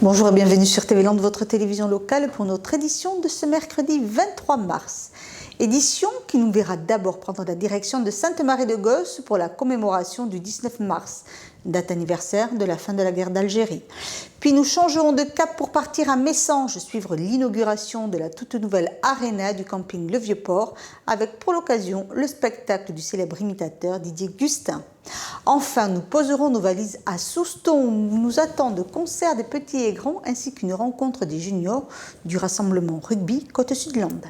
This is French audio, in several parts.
Bonjour et bienvenue sur TV Land, votre télévision locale, pour notre édition de ce mercredi 23 mars. Édition qui nous verra d'abord prendre la direction de Sainte-Marie-de-Gosse pour la commémoration du 19 mars, date anniversaire de la fin de la guerre d'Algérie. Puis nous changerons de cap pour partir à Messanges, suivre l'inauguration de la toute nouvelle aréna du camping Le Vieux-Port, avec pour l'occasion le spectacle du célèbre imitateur Didier Gustin. Enfin, nous poserons nos valises à Souston, où nous attendent concerts des petits et grands, ainsi qu'une rencontre des juniors du rassemblement rugby Côte-Sud-Land.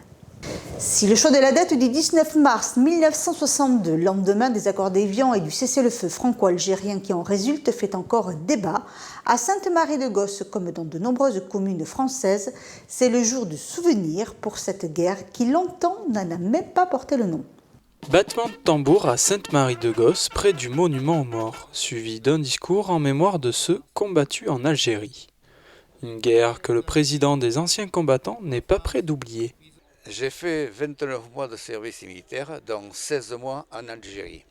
Si le choix de la date du 19 mars 1962, lendemain des accords d'Évian et du cessez-le-feu franco-algérien qui en résulte, fait encore débat, à Sainte-Marie-de-Gosse comme dans de nombreuses communes françaises, c'est le jour du souvenir pour cette guerre qui longtemps n'en a même pas porté le nom. Battement de tambour à Sainte-Marie-de-Gosse, près du monument aux morts, suivi d'un discours en mémoire de ceux combattus en Algérie. Une guerre que le président des anciens combattants n'est pas prêt d'oublier. J'ai fait 29 mois de service militaire, dont 16 mois en Algérie.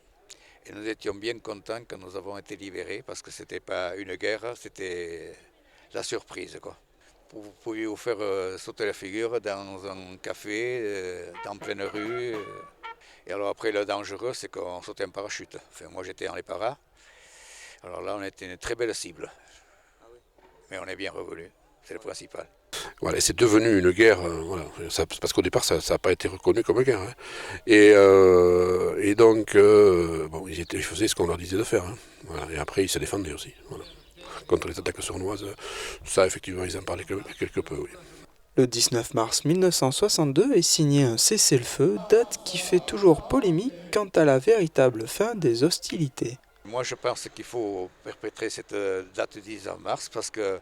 Et nous étions bien contents quand nous avons été libérés, parce que ce n'était pas une guerre, c'était la surprise, quoi. Vous pouviez vous faire sauter la figure dans un café, dans pleine rue. Et alors après, le dangereux, c'est qu'on sautait en parachute. Enfin, moi, j'étais en les paras. Alors là, on était une très belle cible. Mais on est bien revenu, c'est le principal. Voilà, c'est devenu une guerre, parce qu'au départ ça n'a pas été reconnu comme guerre. Hein. Et donc, ils faisaient ce qu'on leur disait de faire. Hein. Voilà, et après ils se défendaient aussi. Voilà. Contre les attaques sournoises, ça effectivement ils en parlaient quelque peu. Oui. Le 19 mars 1962 est signé un cessez-le-feu, date qui fait toujours polémique quant à la véritable fin des hostilités. Moi je pense qu'il faut perpétrer cette date du 19 mars parce que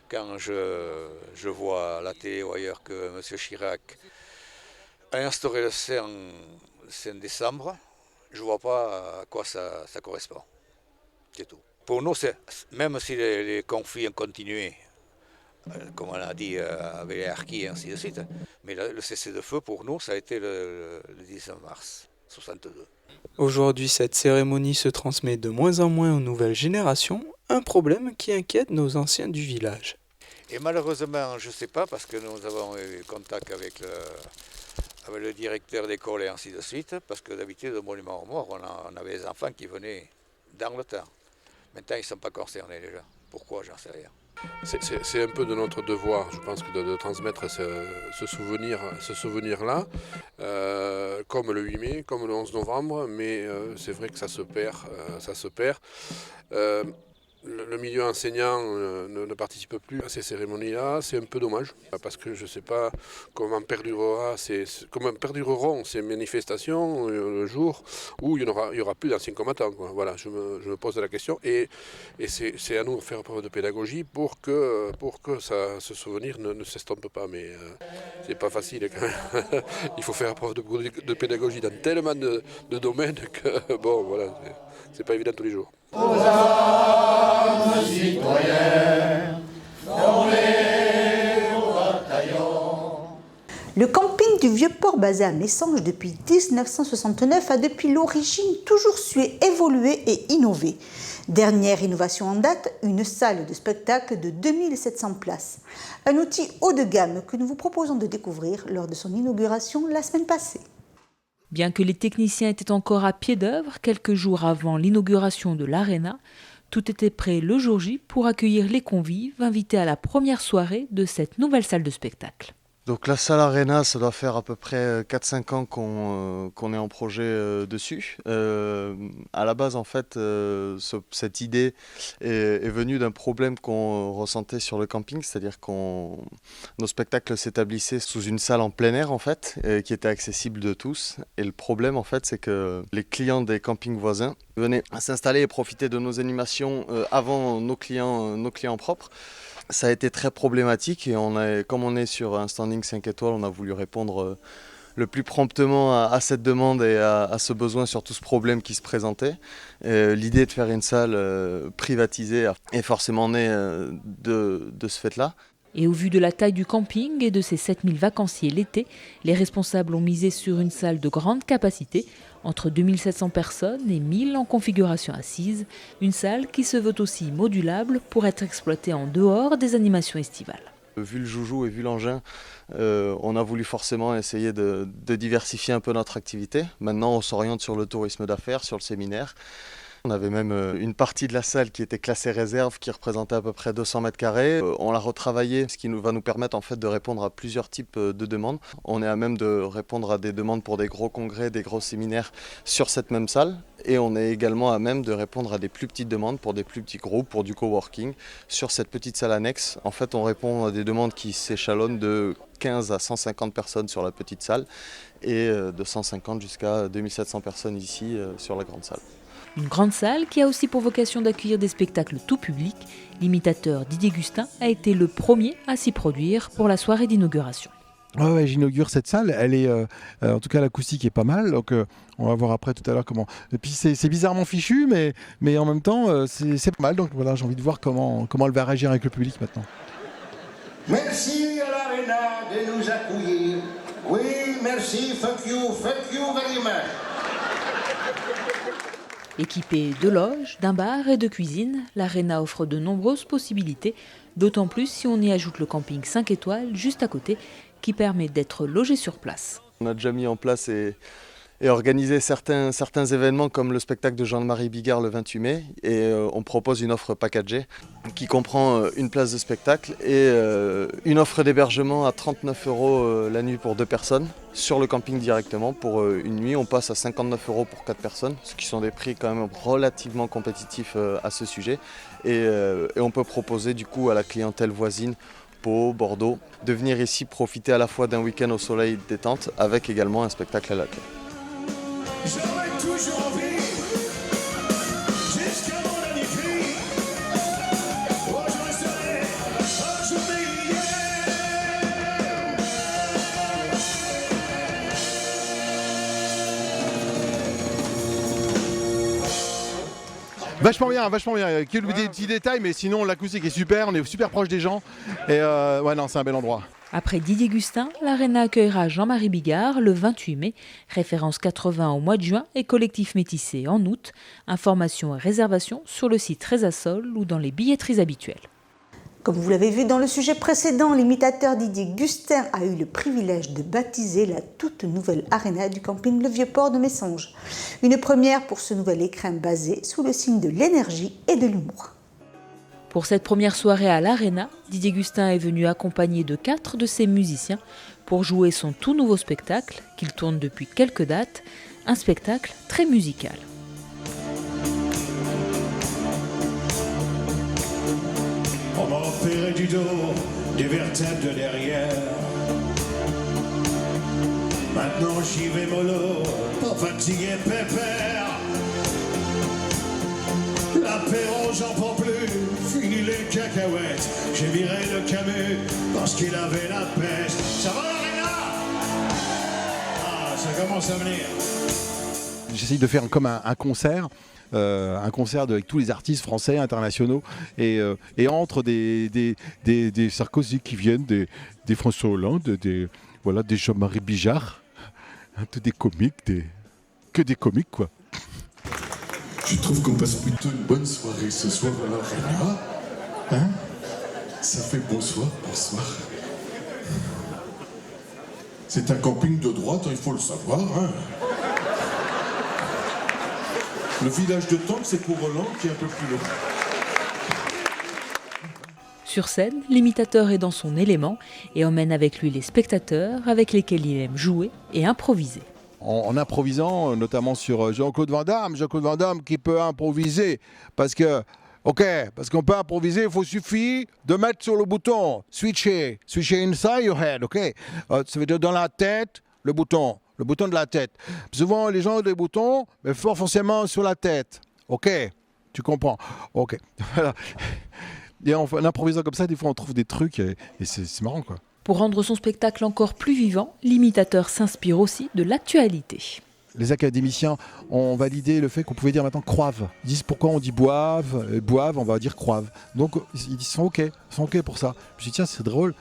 quand je vois à la télé ou ailleurs que M. Chirac a instauré le 5 décembre, je ne vois pas à quoi ça correspond. C'est tout. Pour nous, même si les conflits ont continué, comme on a dit avec les harkis et ainsi de suite, mais le cessez-le-feu pour nous, ça a été le 19 mars 1962. Aujourd'hui, cette cérémonie se transmet de moins en moins aux nouvelles générations, un problème qui inquiète nos anciens du village. Et malheureusement, je ne sais pas, parce que nous avons eu contact avec le directeur d'école et ainsi de suite, parce que d'habitude, au monument aux morts, on avait des enfants qui venaient dans le temps. Maintenant, ils ne sont pas concernés déjà. Pourquoi, j'en sais rien. C'est un peu de notre devoir, je pense, de transmettre ce souvenir-là, comme le 8 mai, comme le 11 novembre, mais c'est vrai que ça se perd. Le milieu enseignant ne participe plus à ces cérémonies-là, c'est un peu dommage, parce que je ne sais pas comment perdureront ces manifestations le jour où il y aura plus d'anciens combattants. Quoi. Voilà, je me pose la question, et c'est à nous de faire preuve de pédagogie pour que ce souvenir ne s'estompe pas, mais c'est pas facile quand même. Il faut faire preuve de pédagogie dans tellement de domaines que bon, voilà, c'est pas évident tous les jours. Aux âmes citoyennes, formez vos bataillons. Le camping du Vieux-Port basé à Messanges depuis 1969 a depuis l'origine toujours su évoluer et innover. Dernière innovation en date, une salle de spectacle de 2700 places. Un outil haut de gamme que nous vous proposons de découvrir lors de son inauguration la semaine passée. Bien que les techniciens étaient encore à pied d'œuvre, quelques jours avant l'inauguration de l'aréna, tout était prêt le jour J pour accueillir les convives invités à la première soirée de cette nouvelle salle de spectacle. Donc la salle Arena, ça doit faire à peu près 4-5 ans qu'on est en projet dessus. À la base, en fait, cette idée est venue d'un problème qu'on ressentait sur le camping, c'est-à-dire nos spectacles s'établissaient sous une salle en plein air, en fait, qui était accessible de tous. Et le problème, en fait, c'est que les clients des campings voisins venaient s'installer et profiter de nos animations avant nos clients propres. Ça a été très problématique et comme on est sur un standing 5 étoiles, on a voulu répondre le plus promptement à cette demande et à ce besoin sur tout ce problème qui se présentait. L'idée de faire une salle privatisée est forcément née de ce fait-là. Et au vu de la taille du camping et de ses 7000 vacanciers l'été, les responsables ont misé sur une salle de grande capacité, entre 2700 personnes et 1000 en configuration assise, une salle qui se veut aussi modulable pour être exploitée en dehors des animations estivales. Vu le joujou et vu l'engin, on a voulu forcément essayer de diversifier un peu notre activité. Maintenant, on s'oriente sur le tourisme d'affaires, sur le séminaire. On avait même une partie de la salle qui était classée réserve, qui représentait à peu près 200 mètres carrés. On l'a retravaillé, ce qui va nous permettre en fait de répondre à plusieurs types de demandes. On est à même de répondre à des demandes pour des gros congrès, des gros séminaires sur cette même salle. Et on est également à même de répondre à des plus petites demandes pour des plus petits groupes, pour du coworking. Sur cette petite salle annexe, en fait, on répond à des demandes qui s'échelonnent de 15 à 150 personnes sur la petite salle et de 150 jusqu'à 2700 personnes ici sur la grande salle. Une grande salle qui a aussi pour vocation d'accueillir des spectacles tout public. L'imitateur Didier Gustin a été le premier à s'y produire pour la soirée d'inauguration. Ouais, j'inaugure cette salle, elle est, en tout cas l'acoustique est pas mal, donc on va voir après tout à l'heure comment. Et puis c'est bizarrement fichu, mais en même temps c'est pas mal, donc voilà, j'ai envie de voir comment elle va réagir avec le public maintenant. Merci à l'Arena de nous accueillir. Oui, merci, fuck you very much. Équipée de loges, d'un bar et de cuisine, l'Arena offre de nombreuses possibilités, d'autant plus si on y ajoute le camping 5 étoiles juste à côté, qui permet d'être logé sur place. On a déjà mis en place et organisé certains événements comme le spectacle de Jean-Marie Bigard le 28 mai et on propose une offre packagée qui comprend une place de spectacle et une offre d'hébergement à 39 € la nuit pour 2 personnes sur le camping directement. Pour une nuit, on passe à 59 € pour 4 personnes, ce qui sont des prix quand même relativement compétitifs à ce sujet et on peut proposer du coup à la clientèle voisine Pau, Bordeaux, de venir ici profiter à la fois d'un week-end au soleil détente avec également un spectacle à la clé. J'aurais toujours envie, jusqu'à mon dernier cri. Oh, je resterai un jour Vachement bien, il y a quelques petits détails, mais sinon l'acoustique est super, on est super proche des gens, et ouais non, c'est un bel endroit. Après Didier Gustin, l'Arena accueillera Jean-Marie Bigard le 28 mai, référence 80 au mois de juin et collectif métissé en août. Informations et réservations sur le site Résasol ou dans les billetteries habituelles. Comme vous l'avez vu dans le sujet précédent, l'imitateur Didier Gustin a eu le privilège de baptiser la toute nouvelle Arena du camping Le Vieux-Port de Messanges. Une première pour ce nouvel écrin basé sous le signe de l'énergie et de l'humour. Pour cette première soirée à l'Arena, Didier Gustin est venu accompagné de 4 de ses musiciens pour jouer son tout nouveau spectacle, qu'il tourne depuis quelques dates, un spectacle très musical. On m'a opéré du dos, des vertèbres de derrière. Maintenant j'y vais mollo, pas fatigué pépère. L'apéro j'en peux plus, fini les cacahuètes. J'ai viré le Camus parce qu'il avait la peste. Ça va l'Arena? Ah, ça commence à venir. J'essaye de faire comme un concert. Avec tous les artistes français, internationaux, et entre des Sarkozy qui viennent, des François Hollande, des Jean-Marie Bigard, des comiques, que des comiques quoi. Je trouve qu'on passe plutôt une bonne soirée ce soir à l'Arena. Hein? Ça fait bonsoir. C'est un camping de droite, il faut le savoir. Hein? Le village de Tente, c'est pour Hollande qui est un peu plus long. Sur scène, l'imitateur est dans son élément et emmène avec lui les spectateurs avec lesquels il aime jouer et improviser. En improvisant, notamment sur Jean-Claude Van Damme qui peut improviser parce qu'on peut improviser, il suffit de mettre sur le bouton, switcher inside your head, ça veut dire dans la tête, le bouton de la tête. Souvent, les gens ont des boutons, mais fort forcément sur la tête. Ok, tu comprends. Ok, voilà. Et en improvisant comme ça, des fois, on trouve des trucs et c'est marrant, quoi. Pour rendre son spectacle encore plus vivant, l'imitateur s'inspire aussi de l'actualité. les académiciens ont validé le fait qu'on pouvait dire maintenant croave. Ils disent pourquoi on dit boivent, boivent, on va dire croave. Donc ils sont ok pour ça. Je me suis dit tiens c'est drôle,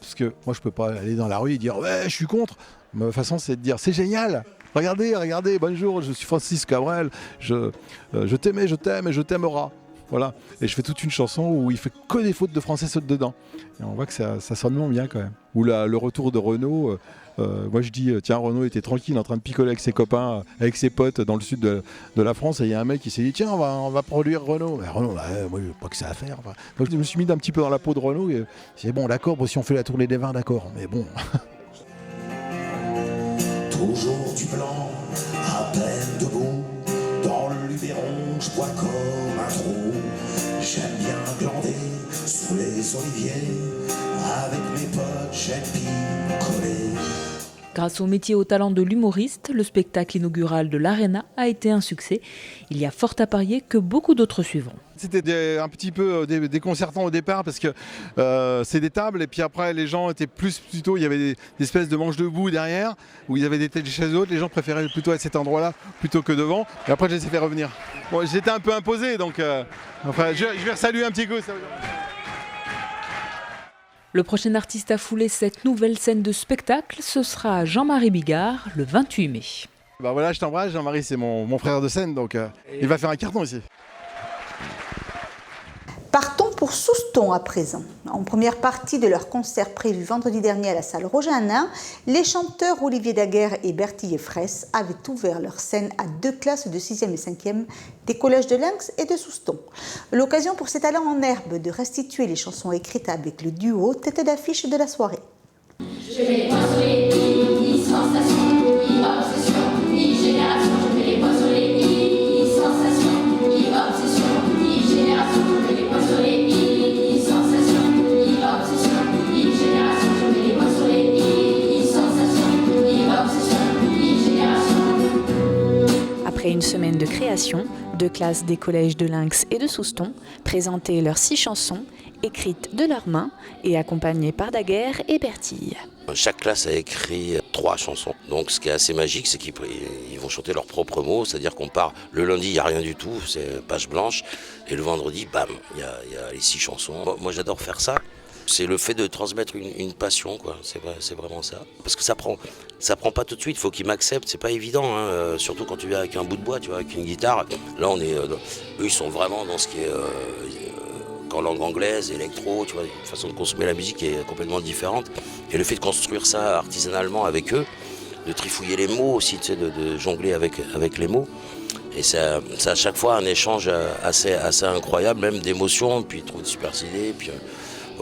parce que moi je peux pas aller dans la rue et dire ouais je suis contre. Ma façon c'est de dire c'est génial. Regardez, bonjour, je suis Francis Cabrel, je t'aimais, je t'aime et je t'aimeras. Voilà. Et je fais toute une chanson où il fait que des fautes de français dedans. Et on voit que ça sonne bien quand même. Ou le retour de Renaud, moi je dis, tiens Renaud était tranquille en train de picoler avec ses copains, avec ses potes dans le sud de la France, et il y a un mec qui s'est dit, tiens on va produire Renaud. Mais Renaud, moi je pas que ça à faire. Enfin, donc je me suis mis un petit peu dans la peau de Renaud, et c'est bon d'accord, si on fait la tournée des vins, d'accord, mais bon... Toujours du blanc, à peine debout, dans le Luberon, je bois comme un trou. J'aime bien glander sous les oliviers, avec mes potes, j'aime picoler. Grâce au métier et au talent de l'humoriste, le spectacle inaugural de l'Arena a été un succès. Il y a fort à parier que beaucoup d'autres suivront. C'était un petit peu déconcertant au départ parce que c'est des tables et puis après les gens étaient plutôt, il y avait des espèces de manches debout derrière où il y avait des chaises hautes, les gens préféraient plutôt être à cet endroit-là plutôt que devant, et après j'ai fait revenir. Bon, j'étais un peu imposé donc enfin, je vais saluer un petit coup. Ça... Le prochain artiste à fouler cette nouvelle scène de spectacle, ce sera Jean-Marie Bigard le 28 mai. Bah voilà, je t'embrasse, Jean-Marie c'est mon frère de scène donc il va faire un carton ici. Partons pour Souston à présent. En première partie de leur concert prévu vendredi dernier à la salle Roger Hanin, les chanteurs Olivier Daguerre et Bertille Fraisse avaient ouvert leur scène à 2 classes de 6e et 5e des collèges de Lynx et de Souston. L'occasion pour ces talents en herbe de restituer les chansons écrites avec le duo tête d'affiche de la soirée. Je mets les points sur les i, sensation, i-obsession, i-génération. Je mets les points sur les i, sensation, i-obsession, i-génération. Je mets les points sur les i, sensation, i-obsession, i-génération. Je mets les points sur les i, sensation, i-obsession, i-génération. Après une semaine de création, 2 classes des collèges de Lynx et de Souston présentaient leurs 6 chansons écrites de leurs mains et accompagnées par Daguerre et Bertille. Chaque classe a écrit 3 chansons. Donc ce qui est assez magique, c'est qu'ils vont chanter leurs propres mots. C'est-à-dire qu'on part le lundi, il n'y a rien du tout, c'est page blanche. Et le vendredi, bam, il y a les 6 chansons. Moi j'adore faire ça. C'est le fait de transmettre une passion, quoi. C'est vraiment ça. Parce que ça prend pas tout de suite, il faut qu'ils m'acceptent, c'est pas évident, hein. Surtout quand tu viens avec un bout de bois, tu vois, avec une guitare. Là eux ils sont vraiment dans ce qui est en langue anglaise, électro, tu vois, une façon de consommer la musique qui est complètement différente. Et le fait de construire ça artisanalement avec eux, de trifouiller les mots aussi, tu sais, de jongler avec les mots. Et c'est à chaque fois un échange assez incroyable, même d'émotions, puis ils trouvent de super idées, puis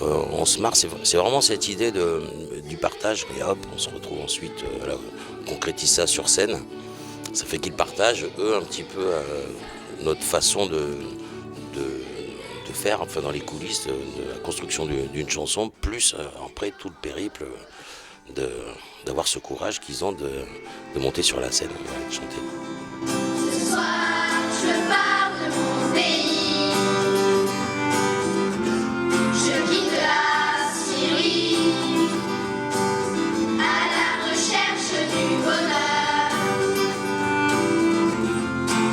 on se marre. C'est vraiment cette idée du partage, et hop, on se retrouve ensuite, on concrétise ça sur scène. Ça fait qu'ils partagent, eux, un petit peu notre façon de faire, enfin dans les coulisses de la construction d'une chanson, plus après tout le périple d'avoir ce courage qu'ils ont de monter sur la scène et de chanter. Ce soir, je pars de mon pays. Je quitte la Syrie à la recherche du bonheur.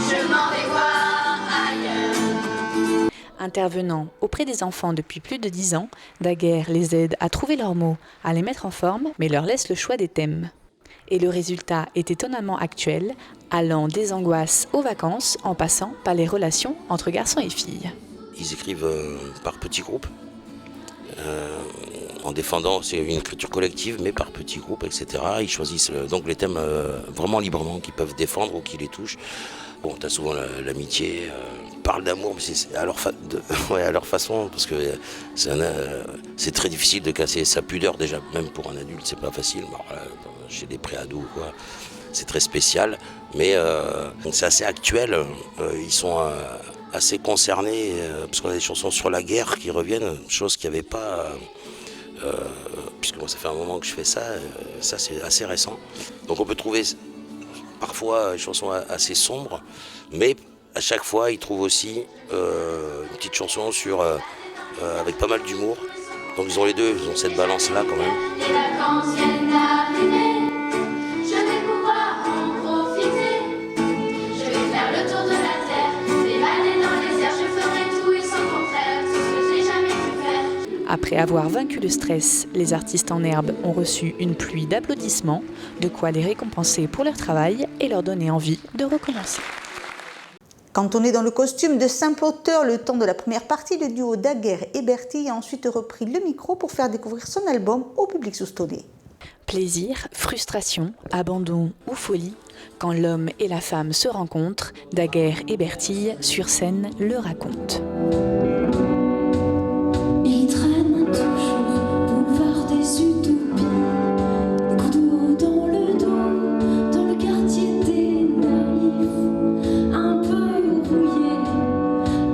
Je m'en vais voir ailleurs. Intervenant auprès des enfants depuis plus de 10 ans, Daguerre les aide à trouver leurs mots, à les mettre en forme, mais leur laisse le choix des thèmes. Et le résultat est étonnamment actuel, allant des angoisses aux vacances, en passant par les relations entre garçons et filles. Ils écrivent par petits groupes, en défendant, c'est une écriture collective, mais par petits groupes, etc. Ils choisissent donc les thèmes vraiment librement, qu'ils peuvent défendre ou qui les touchent. Bon, t'as souvent l'amitié, parle d'amour, mais c'est à leur façon, parce que c'est très difficile de casser sa pudeur, déjà, même pour un adulte, c'est pas facile. Bon, voilà, chez des préados, quoi, c'est très spécial, mais c'est assez actuel. Ils sont assez concernés, parce qu'on a des chansons sur la guerre qui reviennent, chose qu'il n'y avait pas, puisque moi, ça fait un moment que je fais ça, ça c'est assez récent. Donc on peut trouver parfois des chansons assez sombres, mais à chaque fois, ils trouvent aussi une petite chanson avec pas mal d'humour. Donc ils ont les deux, ils ont cette balance-là quand même. Les vacances viennent d'arriver, je vais pouvoir en profiter. Après avoir vaincu le stress, les artistes en herbe ont reçu une pluie d'applaudissements, de quoi les récompenser pour leur travail et leur donner envie de recommencer. Quand on est dans le costume de simple auteur le temps de la première partie, le duo Daguerre et Bertille a ensuite repris le micro pour faire découvrir son album au public soustonnais. Plaisir, frustration, abandon ou folie, quand l'homme et la femme se rencontrent, Daguerre et Bertille, sur scène, le racontent. Il traîne toujours boulevard des utopies, coup de haut dans le dos, dans le quartier des naïfs, un peu rouillé,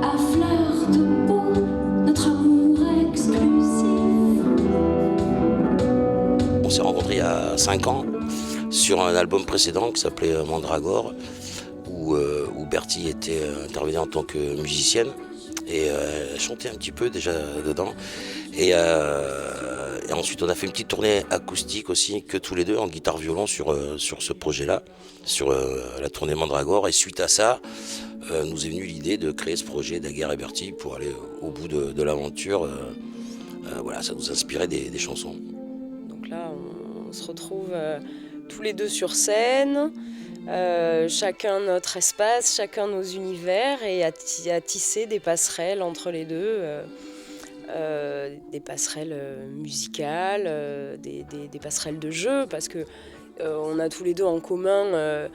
à fleur de peau, notre amour exclusif. On s'est rencontrés il y a 5 ans sur un album précédent qui s'appelait Mandragore, où Bertille intervenait en tant que musicienne et elle chantait un petit peu déjà dedans. Et ensuite on a fait une petite tournée acoustique aussi, que tous les deux, en guitare-violon sur ce projet-là, sur la tournée Mandragore. Et suite à ça, nous est venue l'idée de créer ce projet Daguerre et Bertille pour aller au bout de l'aventure. Voilà, ça nous inspirait des chansons. Donc là, on se retrouve tous les deux sur scène, chacun notre espace, chacun nos univers, et à tisser des passerelles entre les deux, des passerelles musicales, des passerelles de jeu, parce que on a tous les deux en commun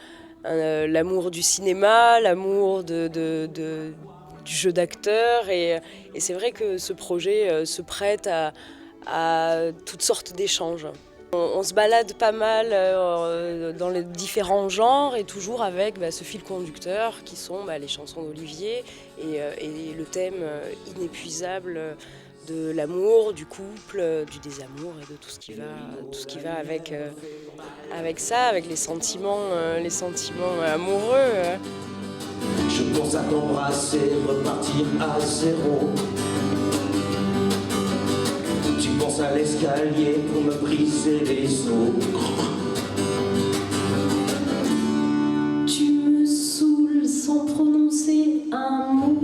l'amour du cinéma, l'amour du jeu d'acteur, et c'est vrai que ce projet se prête à toutes sortes d'échanges. On se balade pas mal dans les différents genres, et toujours avec ce fil conducteur qui sont les chansons d'Olivier et le thème inépuisable de l'amour, du couple, du désamour et de tout ce qui va avec ça, avec les sentiments amoureux. Je pense à t'embrasser, repartir à zéro. Tu penses à l'escalier pour me briser les os. Tu me saoules sans prononcer un mot.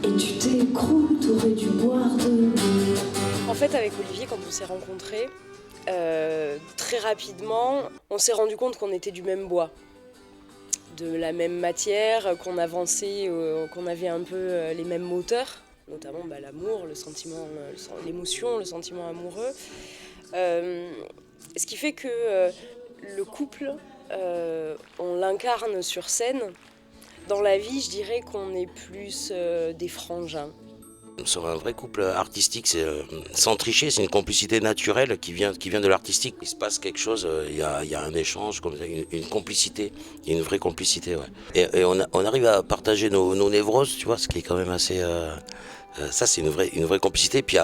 Et tu t'écroules, t'aurais dû boire de l'eau. En fait, avec Olivier, quand on s'est rencontrés, très rapidement, on s'est rendu compte qu'on était du même bois, de la même matière, qu'on avançait, qu'on avait un peu les mêmes moteurs, notamment l'amour, le sentiment, l'émotion, le sentiment amoureux. Ce qui fait que le couple, on l'incarne sur scène. Dans la vie, je dirais qu'on est plus des frangins. Nous sommes un vrai couple artistique, c'est sans tricher, c'est une complicité naturelle qui vient de l'artistique. Il se passe quelque chose, il y a un échange, comme ça, une complicité, il y a une vraie complicité. Ouais. Et on arrive à partager nos névroses, tu vois, ce qui est quand même assez... ça, c'est une vraie complicité. Puis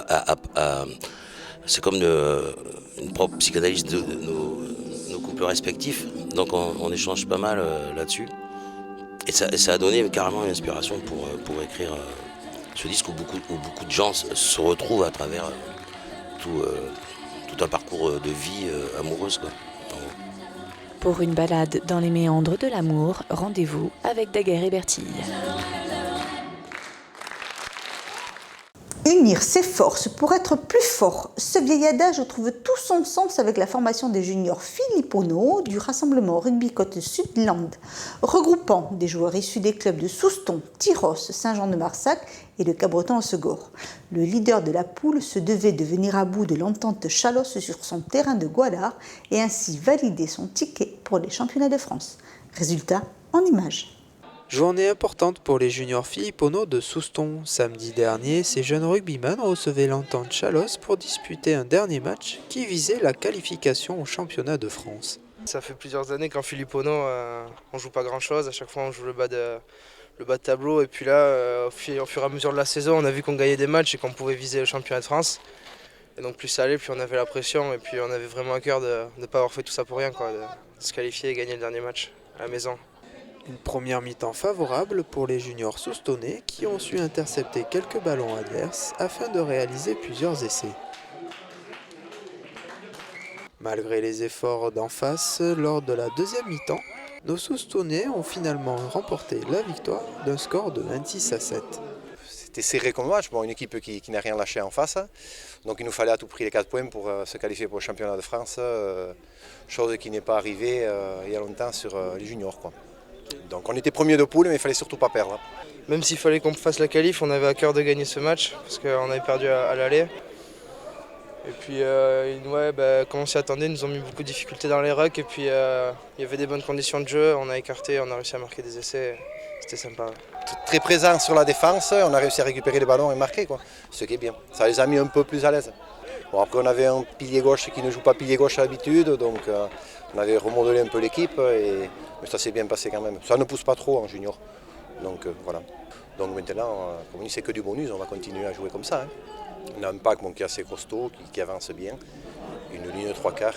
c'est comme une propre psychanalyse de nos couples respectifs. Donc on échange pas mal là-dessus. Et ça a donné carrément une inspiration pour écrire ce disque où beaucoup de gens se retrouvent à travers tout un parcours de vie amoureuse, quoi. Pour une balade dans les méandres de l'amour, rendez-vous avec Daguerre et Bertille. Unir ses forces pour être plus fort. Ce vieil adage trouve tout son sens avec la formation des juniors Philippono du rassemblement Rugby Côte-Sud-Land, regroupant des joueurs issus des clubs de Souston, Tyros, Saint-Jean-de-Marsac et de Cabreton-en-Segor. Le leader de la poule se devait de venir à bout de l'entente Chalosse sur son terrain de Goualard et ainsi valider son ticket pour les championnats de France. Résultat en images. Journée importante pour les juniors Philippono de Souston. Samedi dernier, ces jeunes rugbymen recevaient l'entente Chalosse pour disputer un dernier match qui visait la qualification au championnat de France. Ça fait plusieurs années qu'en Philippono, on joue pas grand chose. À chaque fois, on joue le bas de tableau. Et puis là, au fur et à mesure de la saison, on a vu qu'on gagnait des matchs et qu'on pouvait viser le championnat de France. Et donc plus ça allait, plus on avait la pression. Et puis on avait vraiment à cœur de ne pas avoir fait tout ça pour rien, quoi, de se qualifier et gagner le dernier match à la maison. Une première mi-temps favorable pour les juniors soustonnais qui ont su intercepter quelques ballons adverses afin de réaliser plusieurs essais. Malgré les efforts d'en face, lors de la deuxième mi-temps, nos soustonnais ont finalement remporté la victoire d'un score de 26-7. C'était serré comme match, une équipe qui n'a rien lâché en face. Donc il nous fallait à tout prix les 4 points pour se qualifier pour le championnat de France, chose qui n'est pas arrivée il y a longtemps sur les juniors, quoi. Donc on était premier de poule, mais il ne fallait surtout pas perdre. Même s'il fallait qu'on fasse la qualif, on avait à cœur de gagner ce match, parce qu'on avait perdu à l'aller. Et puis, comme on s'y attendait, ils nous ont mis beaucoup de difficultés dans les rucks. Et puis, il y avait des bonnes conditions de jeu. On a écarté, on a réussi à marquer des essais. C'était sympa. Très présent sur la défense, on a réussi à récupérer les ballons et marquer, quoi. Ce qui est bien. Ça les a mis un peu plus à l'aise. Bon, après, on avait un pilier gauche qui ne joue pas pilier gauche à l'habitude. Donc, on avait remodelé un peu l'équipe. Mais ça s'est bien passé quand même. Ça ne pousse pas trop en junior. Donc, voilà. Donc maintenant, comme on dit, c'est que du bonus. On va continuer à jouer comme ça. On a un pack qui est assez costaud, qui avance bien, une ligne de 3/4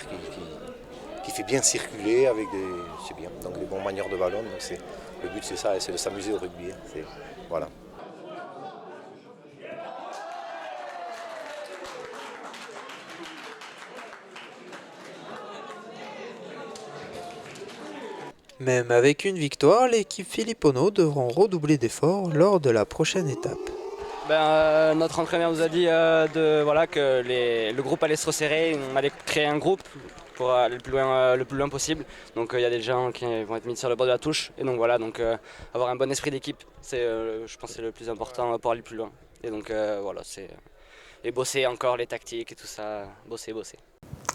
qui fait bien circuler avec c'est bien, donc des bons manières de ballon. Donc le but c'est ça, c'est de s'amuser au rugby. Voilà. Même avec une victoire, l'équipe Filippono devront redoubler d'efforts lors de la prochaine étape. Notre entraîneur nous a dit que le groupe allait se resserrer, on allait créer un groupe pour aller le plus loin possible. Donc il y a des gens qui vont être mis sur le bord de la touche. Et donc avoir un bon esprit d'équipe, je pense que c'est le plus important pour aller plus loin. Et donc et bosser encore les tactiques et tout ça, bosser.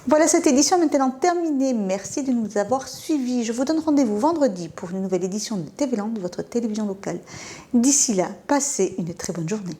Voilà, cette édition est maintenant terminée. Merci de nous avoir suivis. Je vous donne rendez-vous vendredi pour une nouvelle édition de TV Land, votre télévision locale. D'ici là, passez une très bonne journée.